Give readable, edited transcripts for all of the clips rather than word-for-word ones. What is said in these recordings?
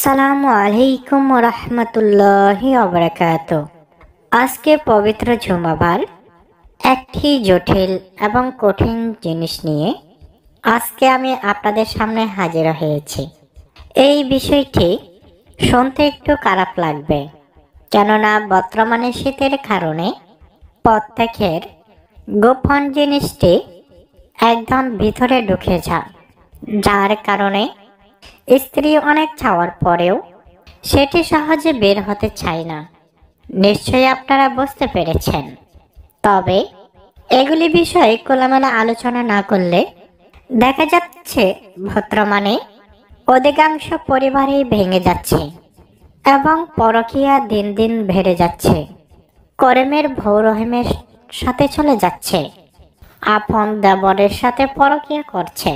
আসসালামু আলাইকুম রহমতুল্লাহি ওয়া আজকে পবিত্র জুমাবার একটি জটিল এবং কঠিন জিনিস নিয়ে আজকে আমি আপনাদের সামনে হাজির হয়েছি। এই বিষয়টি শুনতে একটু খারাপ লাগবে, কেননা বর্তমানে শীতের কারণে প্রত্যেকের গোপন জিনিসটি একদম ভিতরে ঢুকে যায়, যার কারণে স্ত্রী অনেক চাওয়ার পরেও সেটি সহজে বের হতে চায় না। নিশ্চয়ই আপনারা বুঝতে পেরেছেন। তবে এগুলি বিষয়ে খোলামেলা আলোচনা না করলে দেখা যাচ্ছে বর্তমানে অধিকাংশ পরিবারই ভেঙে যাচ্ছে এবং পরকীয়া দিন দিন বেড়ে যাচ্ছে। করেমের বউ রহিমের সাথে চলে যাচ্ছে, আপন দেবরের সাথে পরকীয়া করছে,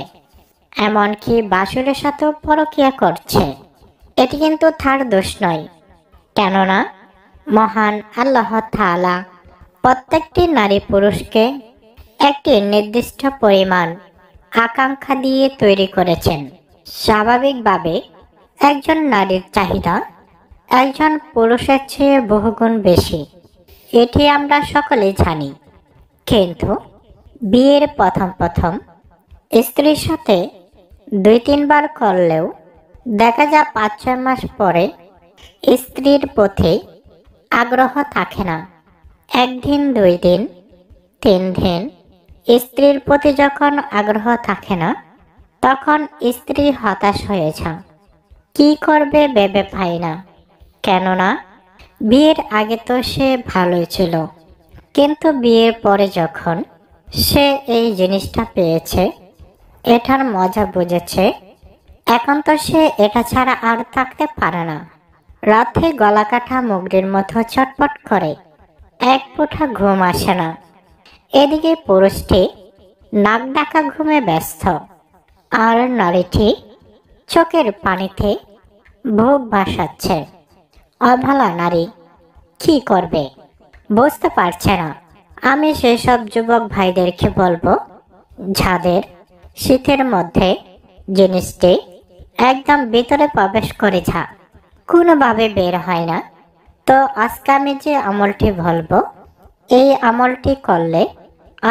এমনকি বাসুরের সাথেও পরকীয়া করছে। এটি কিন্তু তার দোষ নয়, কেননা মহান আল্লাহ তাআলা প্রত্যেকটি নারী পুরুষকে একটি নির্দিষ্ট পরিমাণ আকাঙ্ক্ষা দিয়ে তৈরি করেছেন। স্বাভাবিকভাবে একজন নারীর চাহিদা একজন পুরুষের চেয়ে বহুগুণ বেশি, এটি আমরা সকলেই জানি। কিন্তু বিয়ের প্রথম স্ত্রীর সাথে 2-3 বার করলেও দেখা যায় 5-6 মাস পরে স্ত্রীর প্রতি আগ্রহ থাকে না। 1 দিন 2 দিন 3 দিন স্ত্রীর প্রতি যখন আগ্রহ থাকে না, তখন স্ত্রী হতাশ হয়ে যায়, কি করবে ভেবে পায় না। কেননা বিয়ের আগে তো সে ভালোই ছিল, কিন্তু বিয়ের পরে যখন সে এই জিনিসটা পেয়েছে, এটার মজা বুঝেছে, এখন তো সে এটা ছাড়া আর থাকতে পারে না। রাতে গলা কাটা মুগরির মতো চটপট করে, এক ফোঁটা ঘুম আসে না। এদিকে পুরুষটি নাক ডাকা ঘুমে ব্যস্ত, আর নারীটি চোখের পানিতে বুক ভাসাচ্ছে। অভালা নারী কি করবে বুঝতে পারছে না। আমি সেসব যুবক ভাইদেরকে বলবো, যাদের শীতের মধ্যে জিনিসটি একদম ভিতরে প্রবেশ করে যায়, কোনোভাবে বের হয় না, তো আজকে আমি যে আমলটি বলবো, এই আমলটি করলে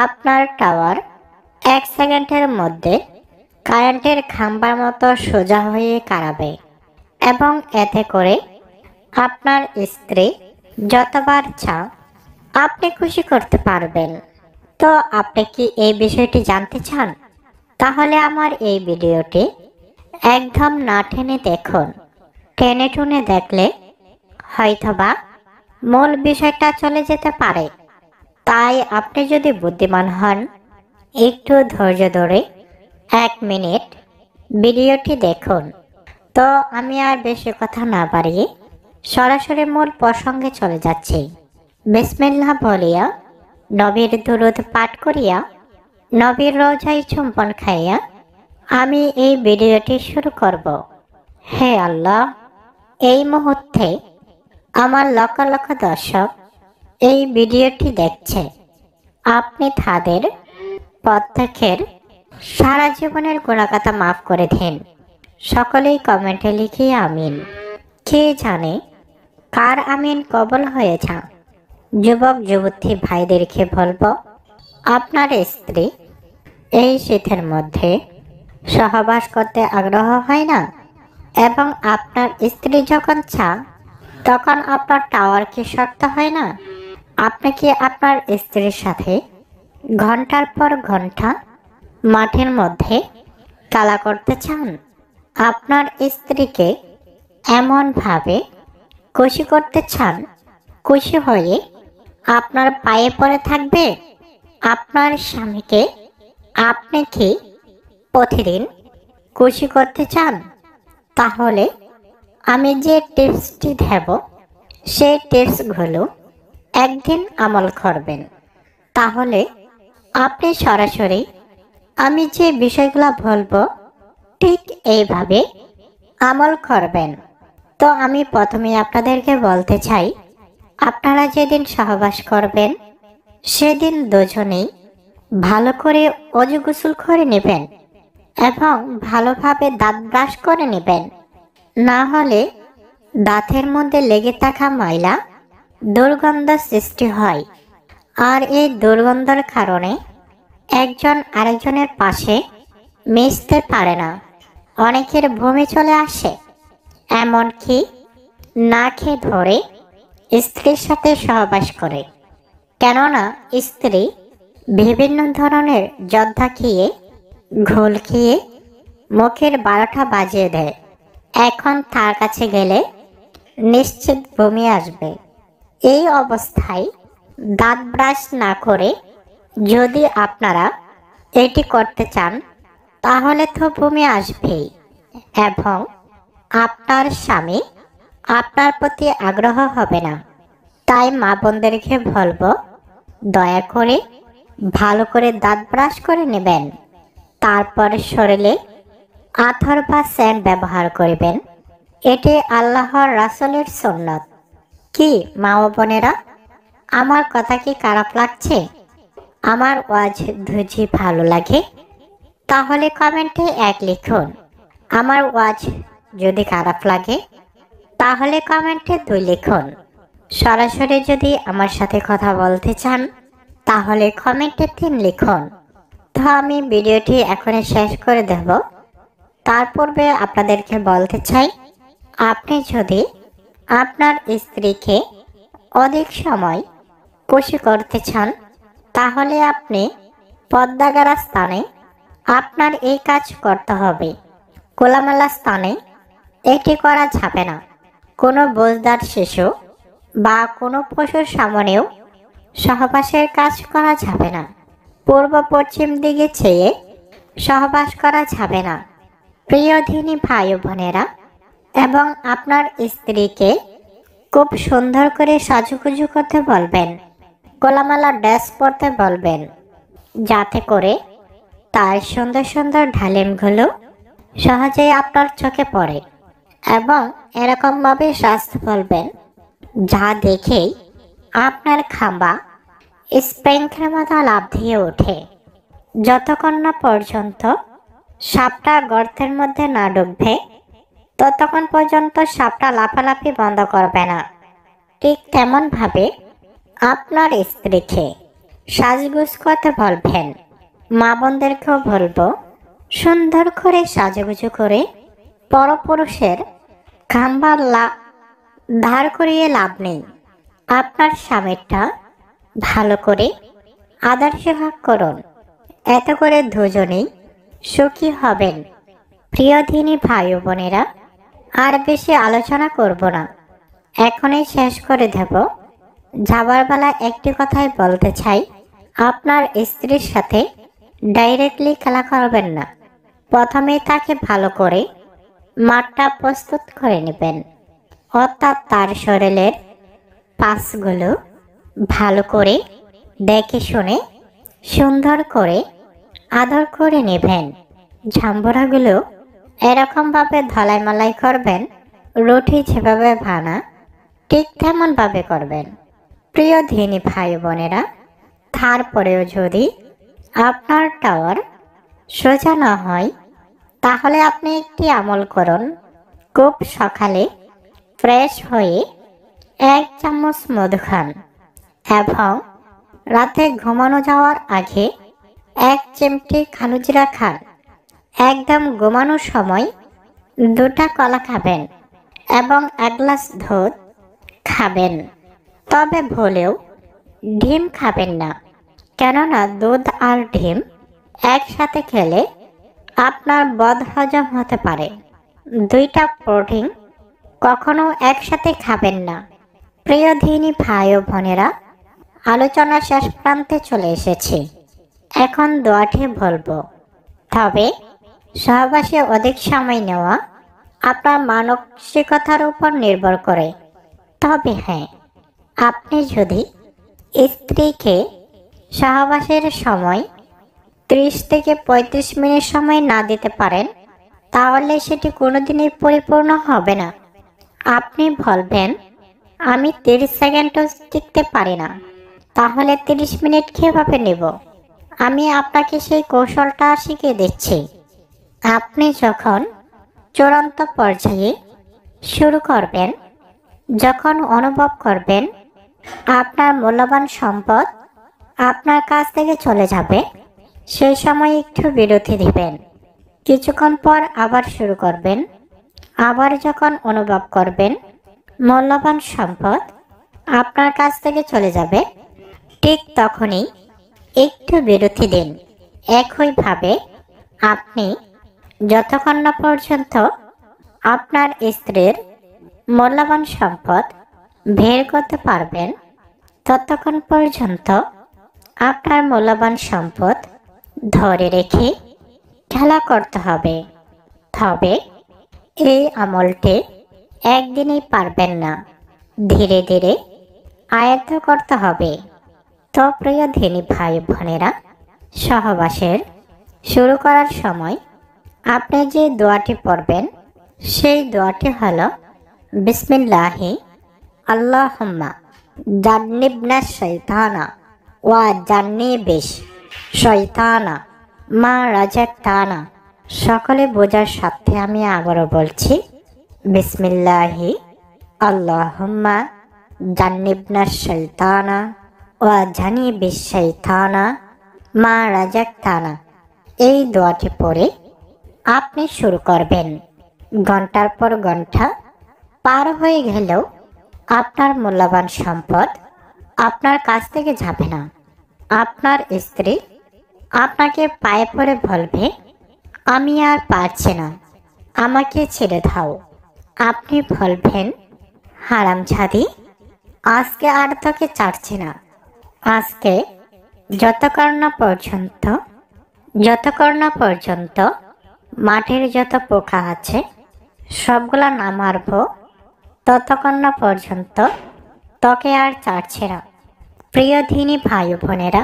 আপনার টাওয়ার 1 সেকেন্ডের মধ্যে কারেন্টের খাম্বার মতো সোজা হয়ে দাঁড়াবে এবং এতে করে আপনার স্ত্রী যতবার চাও আপনি খুশি করতে পারবেন। তো আপনি কি এই বিষয়টি জানতে চান? তাহলে আমার এই ভিডিওটি একদম না টেনে দেখুন। টেনে টুনে দেখলে হয়তোবা মূল বিষয়টা চলে যেতে পারে। তাই আপনি যদি বুদ্ধিমান হন, একটু ধৈর্য ধরে 1 মিনিট ভিডিওটি দেখুন। তো আমি আর বেশি কথা না বাড়িয়ে সরাসরি মূল প্রসঙ্গে চলে যাচ্ছি। বিসমিল্লাহ বলিয়া নবীর দুরূদ পাঠ করিয়া নবীর রোজায় চুম্বন খাইয়া আমি এই ভিডিওটি শুরু করব। হে আল্লাহ, এই মুহূর্তে আমার লক্ষ লক্ষ দর্শক এই ভিডিওটি দেখছে, আপনি তাদের প্রত্যেকের সারা জীবনের গুণাগাথা মাফ করে দিন। সকলেই কমেন্টে লিখে আমিন। কে জানে কার আমিন কবল হয়েছে। যুবক যুবতী ভাইদেরকে বলবো, আপনার স্ত্রী এই শীতের মধ্যে সহবাস করতে আগ্রহ হয় না, এবং আপনার স্ত্রী যখন চান তখন আপনার টাওয়ার কি শক্ত হয় না? আপনি কি আপনার স্ত্রীর সাথে ঘন্টার পর ঘন্টা মাঠের মধ্যে খেলা করতে চান? আপনার স্ত্রীকে এমনভাবে খুশি করতে চান, খুশি হয়ে আপনার পায়ে পড়ে থাকবে? আপনার স্বামীকে আপনি কি প্রতিদিন খুশি করতে চান? তাহলে আমি যে টিপসটি দেব, সেই টিপসগুলো একদিন আমল করবেন। তাহলে আপনি সরাসরি আমি যে বিষয়গুলো বলবো ঠিক এইভাবে আমল করবেন। তো আমি প্রথমে আপনাদেরকে বলতে চাই, আপনারা যেদিন সহবাস করবেন সেদিন দুজনেই ভালো করে অজু গোসল করে নেবেন এবং ভালোভাবে দাঁত ব্রাশ করে নেবেন। না হলে দাঁতের মধ্যে লেগে থাকা ময়লা দুর্গন্ধ সৃষ্টি হয়। আর এই দুর্গন্ধের কারণে একজন আরেকজনের পাশে মিশতে পারে না। অনেকের বমি চলে আসে, এমনকি না খেয়ে ধরে স্ত্রীর সাথে সহবাস করে। কেননা স্ত্রী বিভিন্ন ধরনের জর্দা খেয়ে, ঘোল খেয়ে মুখের 12টা বাজিয়ে দেয়। এখন তার কাছে গেলে নিশ্চিত বমি আসবে। এই অবস্থায় দাঁত ব্রাশ না করে যদি আপনারা এটি করতে চান, তাহলে তো বমি আসবেই এবং আপনার স্বামী আপনার প্রতি আগ্রহ হবে না। তাই মা বোনদেরকে বলবো, দয়া করে ভালো করে দাঁত ব্রাশ করে নেবেন। তারপর শরীরে আতর বা সেন্ট ব্যবহার করবেন। এটি আল্লাহর রাসূলের সুন্নত। কি মা ও বোনেরা, আমার কথা কি খারাপ লাগছে? আমার ওয়াজ যদি ভালো লাগে তাহলে কমেন্টে 1 লিখুন। আমার ওয়াজ যদি খারাপ লাগে তাহলে কমেন্টে 2 লিখুন। সরাসরি যদি আমার সাথে কথা বলতে চান তাহলে কমেন্টে 3 লিখুন। তো আমি ভিডিওটি এখনই শেষ করে দেব। তার পূর্বে আপনাদেরকে বলতে চাই, আপনি যদি আপনার স্ত্রীকে অধিক সময় খুশি করতে চান, তাহলে আপনি পর্দাগারা স্থানে আপনার এই কাজ করতে হবে। খোলামেলা স্থানে এটি করা যাবে না। কোনো বোঝদার শিশু বা কোনো পশুর সামনেও সহবাসের কাজ করা যাবে না। পূর্ব পশ্চিম দিকে চেয়ে সহবাস করা যাবে না। প্রিয় দিনী ভাই ও বোনেরা, এবং আপনার স্ত্রীকে খুব সুন্দর করে সাজুগুজু করতে বলবেন। খোলামেলা ড্রেস পরতে বলবেন, যাতে করে তার সুন্দর সুন্দর ঢালিমগুলো সহজেই আপনার চোখে পড়ে। এবং এরকমভাবে সাজতে বলবেন যা দেখেই আপনার খাম্বা স্প্রিংয়ের মতো লাফ দিয়ে ওঠে। যতক্ষণ না পর্যন্ত সাপটা গর্তের মধ্যে না ঢুকবে, ততক্ষণ পর্যন্ত সাপটা লাফালাফি বন্ধ করবে না। ঠিক তেমনভাবে আপনার স্ত্রীকে সাজগুজ করতে বলবেন। মা বোনদেরকেও বলবো, সুন্দর করে সাজুগুজু করে পরপুরুষের খাম্বা ধার করিয়ে লাভ নেই। আপনার স্বামীরটা ভালো করে আদর্শ ভাগ করুন, এত করে দুজনেই সুখী হবেন। প্রিয় দিনী ভাই ও বোনেরা, আর বেশি আলোচনা করব না, এখনই শেষ করে দেব। যাবার বেলা একটি কথাই বলতে চাই, আপনার স্ত্রীর সাথে ডাইরেক্টলি খেলা করবেন না। প্রথমেই তাকে ভালো করে মাঠটা প্রস্তুত করে নেবেন, অর্থাৎ তার শরীরের পাশগুলো ভালো করে দেখে শুনে সুন্দর করে আদর করে নেবেন। ঝাম্বরাগুলো এরকমভাবে ধলাই মালাই করবেন, রুটি যেভাবে ভানা ঠিক তেমনভাবে করবেন। প্রিয় দিনী ভাই বোনেরা, তারপরেও যদি আপনার টাওয়ার সোজা না হয়, তাহলে আপনি একটি আমল করুন। খুব সকালে ফ্রেশ হয়ে 1 চামচ মধু খান এবং রাতে ঘুমানো যাওয়ার আগে 1 চিমটি কালোজিরা খান। একদম ঘুমানোর সময় 2টা কলা খাবেন এবং 1 গ্লাস দুধ খাবেন। তবে ভুলেও ডিম খাবেন না, কেননা দুধ আর ডিম একসাথে খেলে আপনার বদহজম হতে পারে। 2টা প্রোটিন কখনো একসাথে খাবেন না। প্রিয় দিনী ভাই ও বোনেরা, আলোচনা শেষ প্রান্তে চলে এসেছি। এখন দোয়াটি বলবো। তবে সহবাসে অধিক সময় নেওয়া আপনার মানসিকতার উপর নির্ভর করে। তবে হ্যাঁ, আপনি যদি স্ত্রীকে সহবাসের সময় 30 থেকে 35 মিনিট সময় না দিতে পারেন, তাহলে সেটি কোনোদিনই পরিপূর্ণ হবে না। আপনি বলবেন, আমি 30 সেকেন্ডও টিকতে পারি না, তাহলে 30 মিনিট কিভাবে নেব? আমি আপনাকে সেই কৌশলটা শিখিয়ে দিচ্ছি। আপনি যখন চূড়ান্ত পর্যায়ে শুরু করবেন যখন অনুভব করবেন আপনার মূল্যবান সম্পদ আপনার কাছ থেকে চলে যাবে, সেই সময় একটু বিরতি দিবেন। কিছুক্ষণ পর আবার শুরু করবেন। আবার যখন অনুভব করবেন মূল্যবান সম্পদ আপনার কাছ থেকে চলে যাবে, ঠিক তখনই একটু বিরতি দিন। একইভাবে আপনি যতক্ষণ না পর্যন্ত আপনার স্ত্রীর মূল্যবান সম্পদ বের করতে পারবেন, ততক্ষণ পর্যন্ত আপনার মূল্যবান সম্পদ ধরে রেখে খেলা করতে হবে। তবে এই আমলটি একদিনেই পারবেন না, ধীরে ধীরে আয়ত্ত করতে হবে। তো প্রিয় ধিনী ভাই বোনেরা, সহবাসের শুরু করার সময় আপনি যে দোয়াটি পড়বেন সেই দোয়াটি হলো বিসমিল্লাহি আল্লাহুম্মা জান্নিবনা শাইতানা ওয়া জান্নিবিশ শাইতানা মা রাযাকতানা। সকলে বোঝার সাথে আমি আবারও বলছি, বিসমিল্লাহি আল্লাহুম্মা জান্নিবনা শাইতানা ওয়া জান্নিবিশ শাইতানা মা রাযাকতানা। এই দোয়াটি পড়ে আপনি শুরু করবেন। ঘন্টার পর ঘন্টা পার হয়ে গেলেও আপনার মূল্যবান সম্পদ আপনার কাছ থেকে যাবে না। আপনার স্ত্রী আপনাকে পায়ে পড়ে বলবে, আমি আর পারছি না, আমাকে ছেড়ে দাও। আপনি বলবেন, হারামজাদি, আজকে আর তোকে ছাড়ছি না। আজকে যতক্ষণ না পর্যন্ত মাঠের যত পোকা আছে সবগুলা না মারব, ততক্ষণ না পর্যন্ত তোকে আর ছাড়ছে না। প্রিয় ধিনী ভাই বোনেরা,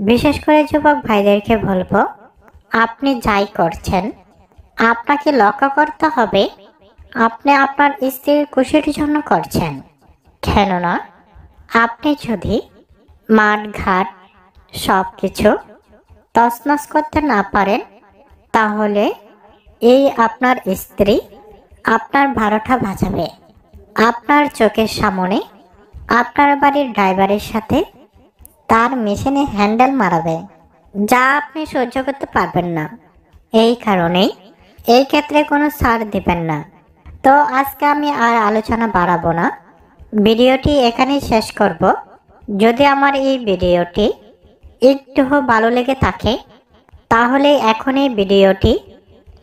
বিশেষ করে যুবক ভাইদেরকে বলবো, আপনি যাই করছেন আপনাকে লক্ষ্য করতে হবে আপনি আপনার স্ত্রীর খুশির জন্য করছেন। কেননা আপনি যদি মাঠ ঘাট সব কিছু তছনছ করতে না পারেন, তাহলে এই আপনার স্ত্রী আপনার 12টা বাজাবে। আপনার চোখের সামনে আপনার বাড়ির ড্রাইভারের সাথে তার মেশিনে হ্যান্ডেল মারাবে, যা আপনি সহ্য করতে পারবেন না। এই কারণেই এই ক্ষেত্রে কোনো ছাড় দিবেন না। তো আজকে আমি আর আলোচনা বাড়াবো না, ভিডিওটি এখানেই শেষ করব। যদি আমার এই ভিডিওটি একটু ভালো লেগে থাকে তাহলে এখনই ভিডিওটি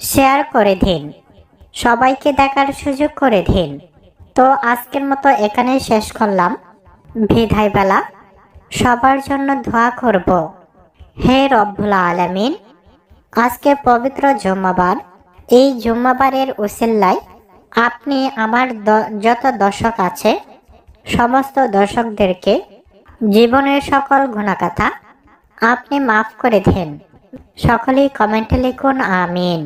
শেয়ার করে দিন, সবাইকে দেখার সুযোগ করে দিন। তো আজকের মতো এখানেই শেষ করলাম। বিদায় বেলা সবার জন্য দোয়া করব। হে রব্বুল আলামিন, আজকে পবিত্র জুম্মাবার, এই জুম্মাবারের উসিলায় আপনি আমার যত দর্শক আছে সমস্ত দর্শকদেরকে জীবনের সকল গুনাহগাথা আপনি মাফ করে দেন। সকলেই কমেন্টে লিখুন আমিন।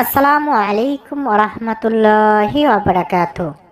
আসসালামু আলাইকুম ওয়া রাহমাতুল্লাহি ওয়া বারাকাতুহু।